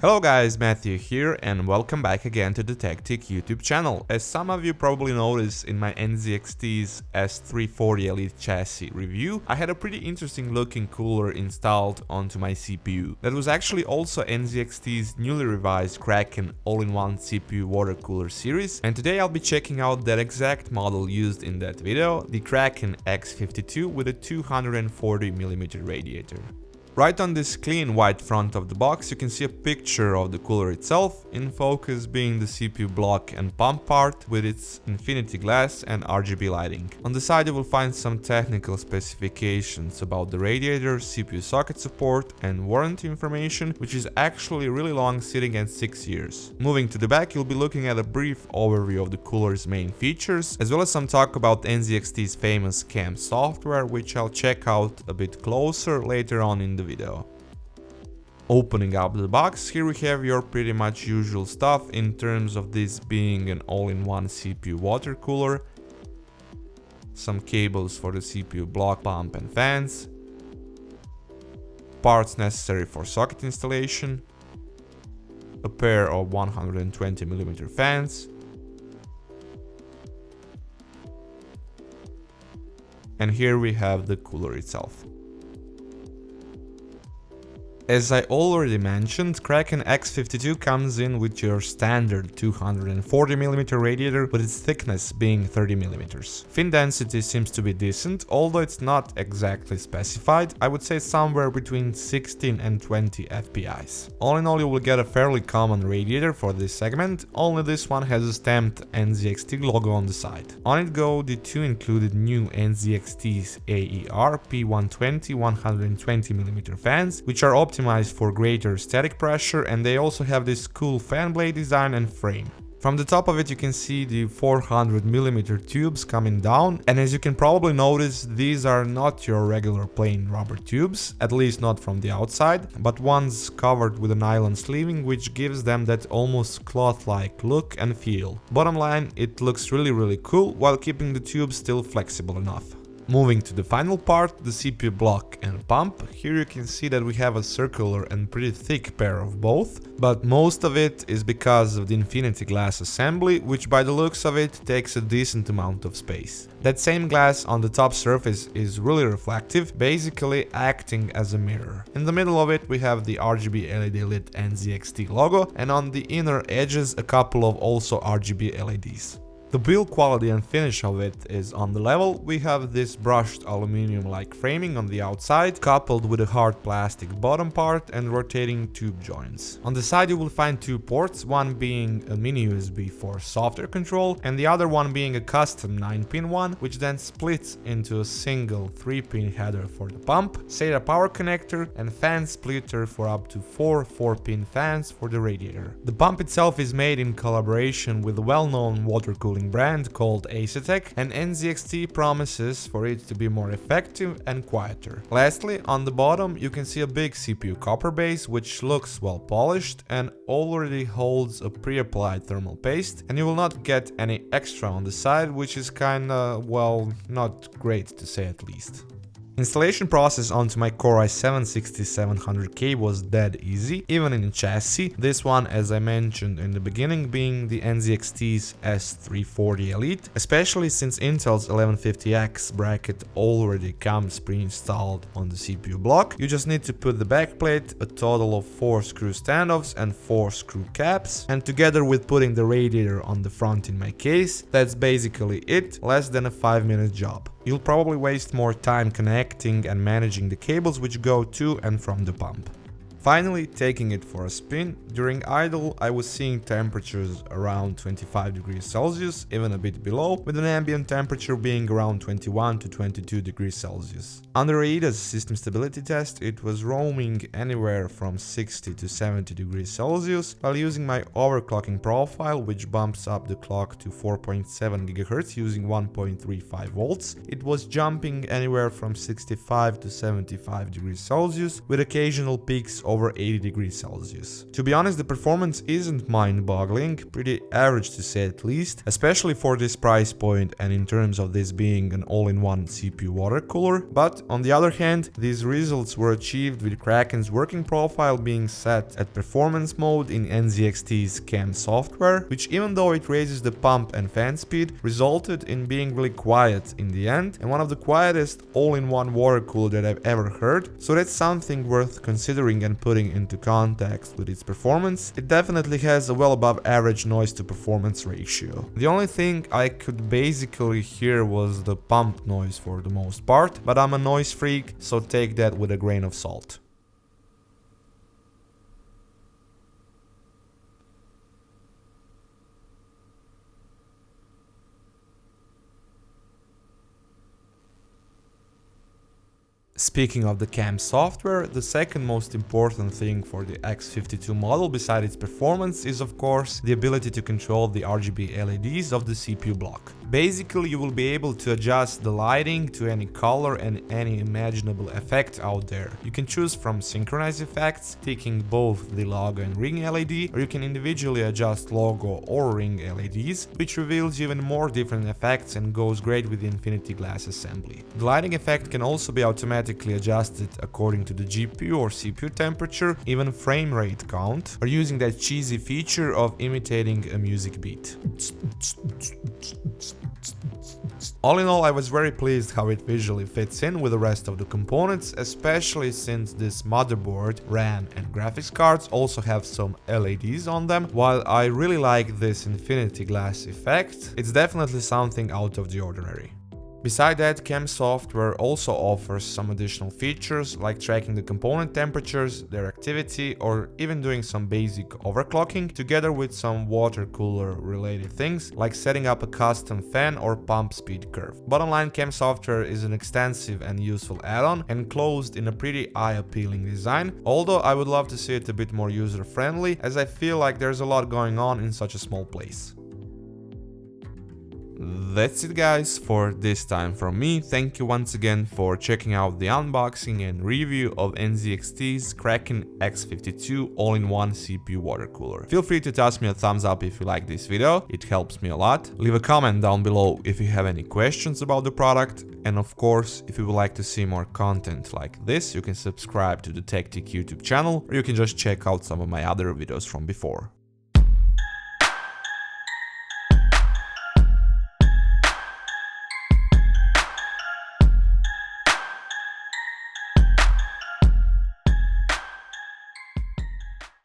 Hello guys, Matthew here and welcome back again to the TechTick YouTube channel. As some of you probably noticed in my NZXT's S340 Elite chassis review, I had a pretty interesting looking cooler installed onto my CPU. That was actually also NZXT's newly revised Kraken all-in-one CPU water cooler series, and today I'll be checking out that exact model used in that video, the Kraken X52 with a 240mm radiator. Right on this clean white front of the box you can see a picture of the cooler itself, in focus being the CPU block and pump part with its infinity glass and RGB lighting. On the side you will find some technical specifications about the radiator, CPU socket support and warranty information, which is actually really long, sitting at 6 years. Moving to the back, you'll be looking at a brief overview of the cooler's main features, as well as some talk about NZXT's famous CAM software, which I'll check out a bit closer later on in the video. Opening up the box, here we have your pretty much usual stuff in terms of this being an all-in-one CPU water cooler, some cables for the CPU block, pump and fans, parts necessary for socket installation, a pair of 120mm fans, and here we have the cooler itself. As I already mentioned, Kraken X52 comes in with your standard 240mm radiator with its thickness being 30mm. Fin density seems to be decent, although it's not exactly specified. I would say somewhere between 16 and 20 FPIs. All in all, you will get a fairly common radiator for this segment, only this one has a stamped NZXT logo on the side. On it go the two included new NZXT's AER P120 120mm fans, which are optimized for greater static pressure, and they also have this cool fan blade design and frame. From the top of it you can see the 400mm tubes coming down, and as you can probably notice, these are not your regular plain rubber tubes, at least not from the outside, but ones covered with a nylon sleeving, which gives them that almost cloth-like look and feel. Bottom line, it looks really cool while keeping the tubes still flexible enough. Moving to the final part, the CPU block and pump, here you can see that we have a circular and pretty thick pair of both, but most of it is because of the infinity glass assembly, which by the looks of it takes a decent amount of space. That same glass on the top surface is really reflective, basically acting as a mirror. In the middle of it we have the RGB LED lit NZXT logo, and on the inner edges a couple of also RGB LEDs. The build quality and finish of it is on the level. We have this brushed aluminum-like framing on the outside, coupled with a hard plastic bottom part and rotating tube joints. On the side you will find two ports, one being a mini USB for software control and the other one being a custom 9-pin one, which then splits into a single 3-pin header for the pump, SATA power connector and fan splitter for up to 4 4-pin fans for the radiator. The pump itself is made in collaboration with a well-known water cooling brand called Asetek, and NZXT promises for it to be more effective and quieter. Lastly, on the bottom you can see a big CPU copper base, which looks well polished and already holds a pre-applied thermal paste, and you will not get any extra on the side, which is kinda, well, not great to say at least. Installation process onto my Core i7-6700K was dead easy, even in the chassis, this one, as I mentioned in the beginning, being the NZXT's S340 Elite, especially since Intel's 1150X bracket already comes pre-installed on the CPU block. You just need to put the backplate, a total of 4 screw standoffs and 4 screw caps, and together with putting the radiator on the front in my case, that's basically it, less than a 5-minute job. You'll probably waste more time connecting and managing the cables which go to and from the pump. Finally, taking it for a spin, during idle I was seeing temperatures around 25 degrees Celsius, even a bit below, with an ambient temperature being around 21 to 22 degrees Celsius. Under AIDA's system stability test, it was roaming anywhere from 60 to 70 degrees Celsius, while using my overclocking profile, which bumps up the clock to 4.7 GHz using 1.35 volts, it was jumping anywhere from 65 to 75 degrees Celsius, with occasional peaks over 80 degrees Celsius. To be honest, the performance isn't mind-boggling, pretty average to say at least, especially for this price point and in terms of this being an all-in-one CPU water cooler, but on the other hand, these results were achieved with Kraken's working profile being set at performance mode in NZXT's CAM software, which even though it raises the pump and fan speed, resulted in being really quiet in the end, and one of the quietest all-in-one water cooler that I've ever heard, so that's something worth considering and putting into context with its performance. It definitely has a well above average noise to performance ratio. The only thing I could basically hear was the pump noise for the most part, but I'm a noise freak, so take that with a grain of salt. Speaking of the CAM software, the second most important thing for the X52 model besides its performance is of course the ability to control the RGB LEDs of the CPU block. Basically, you will be able to adjust the lighting to any color and any imaginable effect out there. You can choose from synchronized effects, ticking both the logo and ring LED, or you can individually adjust logo or ring LEDs, which reveals even more different effects and goes great with the infinity glass assembly. The lighting effect can also be automatically adjusted according to the GPU or CPU temperature, even frame rate count, or using that cheesy feature of imitating a music beat. All in all, I was very pleased how it visually fits in with the rest of the components, especially since this motherboard, RAM and graphics cards also have some LEDs on them. While I really like this infinity glass effect, it's definitely something out of the ordinary. Besides that, CAM software also offers some additional features like tracking the component temperatures, their activity, or even doing some basic overclocking, together with some water cooler related things like setting up a custom fan or pump speed curve. Bottom line, CAM software is an extensive and useful add-on, enclosed in a pretty eye-appealing design, although I would love to see it a bit more user-friendly, as I feel like there's a lot going on in such a small place. That's it guys for this time from me. Thank you once again for checking out the unboxing and review of NZXT's Kraken X52 all-in-one CPU water cooler. Feel free to toss me a thumbs up if you like this video, it helps me a lot. Leave a comment down below if you have any questions about the product, and of course, if you would like to see more content like this, you can subscribe to the TechTeak YouTube channel, or you can just check out some of my other videos from before.